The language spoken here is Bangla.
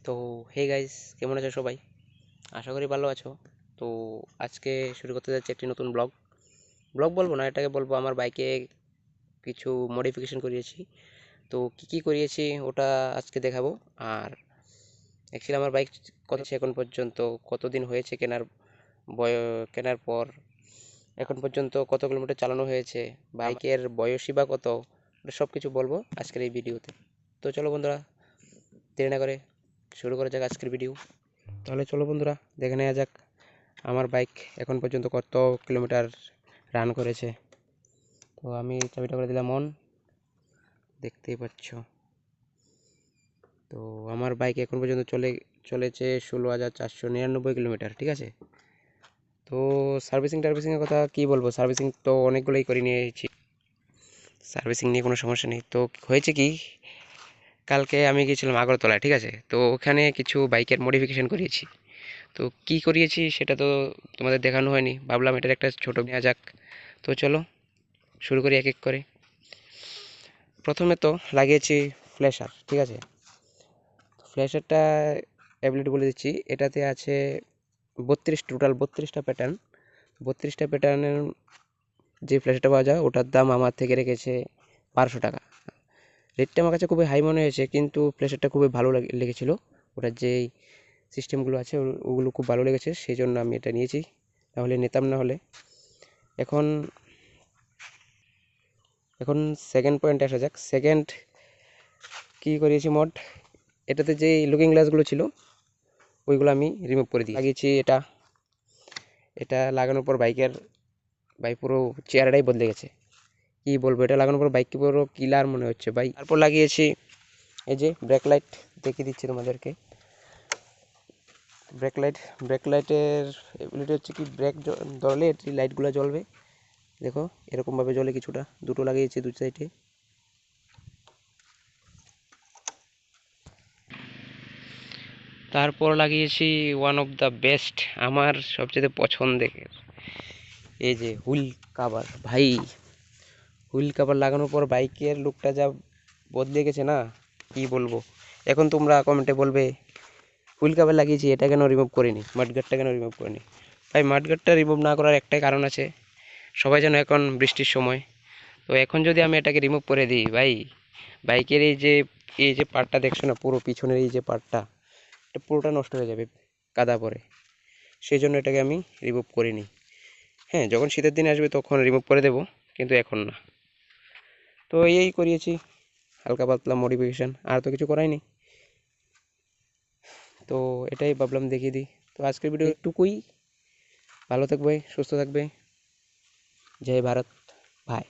তো হে গাইস, কেমন আছো সবাই? আশা করি ভালো আছো। তো আজকে শুরু করতে যাচ্ছি একটি নতুন ব্লগ। ব্লগ বলবো না, এটাকে বলবো আমার বাইকে কিছু মডিফিকেশন করিয়েছি। তো কি কি করিয়েছি ওটা আজকে দেখাবো। আর অ্যাকচুয়ালি আমার বাইক কত আছে এখন পর্যন্ত, কতদিন হয়েছে কেনার, বয় কেনার পর এখন পর্যন্ত কত কিলোমিটার চালানো হয়েছে, বাইকের বয়সই বা কত, সব কিছু বলবো আজকের এই ভিডিওতে। তো চলো বন্ধুরা, দেরি না করে শুরু করা যাক আজকের ভিডিও। তাহলে চলো বন্ধুরা, দেখে নেওয়া যাক আমার বাইক এখন পর্যন্ত কত কিলোমিটার রান করেছে। তো আমি চাবিটা করে দিলাম অন, দেখতেই পাচ্ছ। তো আমার বাইক এখন পর্যন্ত চলেছে 16,499 কিলোমিটার, ঠিক আছে। তো সার্ভিসিংয়ের কথা কি বলবো, সার্ভিসিং তো অনেকগুলোই করে নিয়েছি, সার্ভিসিং নিয়ে কোনো সমস্যা নেই। তো হয়েছে কি, কালকে আমি গিয়েছিলাম আগরতলায়, ঠিক আছে। তো ওখানে কিছু বাইকের মডিফিকেশন করিয়েছি। তো কি করিয়েছি সেটা তো তোমাদের দেখানো হয়নি, ভাবলাম এটার একটা ছোট নেওয়া যাক। তো চলো শুরু করি এক এক করে। প্রথমে তো লাগিয়েছি ফ্ল্যাশার, ঠিক আছে। ফ্ল্যাশারটা অ্যাবিলিটি বলে দিচ্ছি, এটাতে আছে 32টা প্যাটার্ন। 32টা প্যাটার্নের যে ফ্ল্যাশারটা পাওয়া যায় ওটার দাম আমার থেকে রেখেছে 1200 টাকা। রেটটা আমার কাছে খুবই হাই মনে হয়েছে, কিন্তু ফ্ল্যাশারটা খুবই ভালো লেগেছিলো। ওটার যেই সিস্টেমগুলো আছে ওগুলো খুব ভালো লেগেছে, সেই জন্য আমি এটা নিয়েছি, নাহলে নিতাম না হলে। এখন এখন সেকেন্ড পয়েন্টে আসা যাক। সেকেন্ড কী করিয়েছি মোড, এটাতে যে লুকিং গ্লাসগুলো ছিল ওইগুলো আমি রিমুভ করে দিই লাগিয়েছি। এটা এটা লাগানোর পর বাইক পুরো চেহারাটাই বদলে গেছে, কি বলবো। এটা লাগানোর পর বাইক পুরো কিলার মনে হচ্ছে ভাই। তারপর লাগিয়েছি এই যে ব্রেক লাইট, দেখিয়ে দিচ্ছি তোমাদেরকে। ব্রেক লাইটের এবিলিটি হচ্ছে কি, ব্রেক ধরলে এই লাইটগুলো জ্বলবে, দেখো এরকমভাবে জ্বলে কিছুটা। দুটো লাগিয়েছি দু সাইডে। তারপর লাগিয়েছি ওয়ান অফ দ্য বেস্ট, আমার সবচেয়ে পছন্দের, এই যে হুইল কাভার। ভাই হুইল কাভার লাগানোর পর বাইকের লুকটা যা বদলে গেছে না, কি বলবো। এখন তোমরা কমেন্টে বলবে হুইল কাভার লাগিয়েছি, এটা কেন রিমুভ করিনি, মাডগার্ডটা কেন রিমুভ করিনি। ভাই মাডগার্ডটা রিমুভ না করার একটাই কারণ আছে, সবাই যেন এখন বৃষ্টির সময়, তো এখন যদি আমি এটাকে রিমুভ করে দিই ভাই, বাইকের এই যে পার্টটা দেখছো না, পুরো পিছনের এই যে পার্টটা, এটা পুরোটা নষ্ট হয়ে যাবে কাদা পরে। সেই জন্য এটাকে আমি রিমুভ করিনি। হ্যাঁ, যখন শীতের দিন আসবে তখন রিমুভ করে দেব, কিন্তু এখন না। তো এই করিয়েছি হালকা পাতলা মডিফিকেশান, আর তো কিছু করাই নি। তো এটাই ভাবলাম দেখিয়ে দিই। তো আজকের ভিডিও একটুকুই। ভালো থাকবে, সুস্থ থাকবে। জয় ভারত ভাই।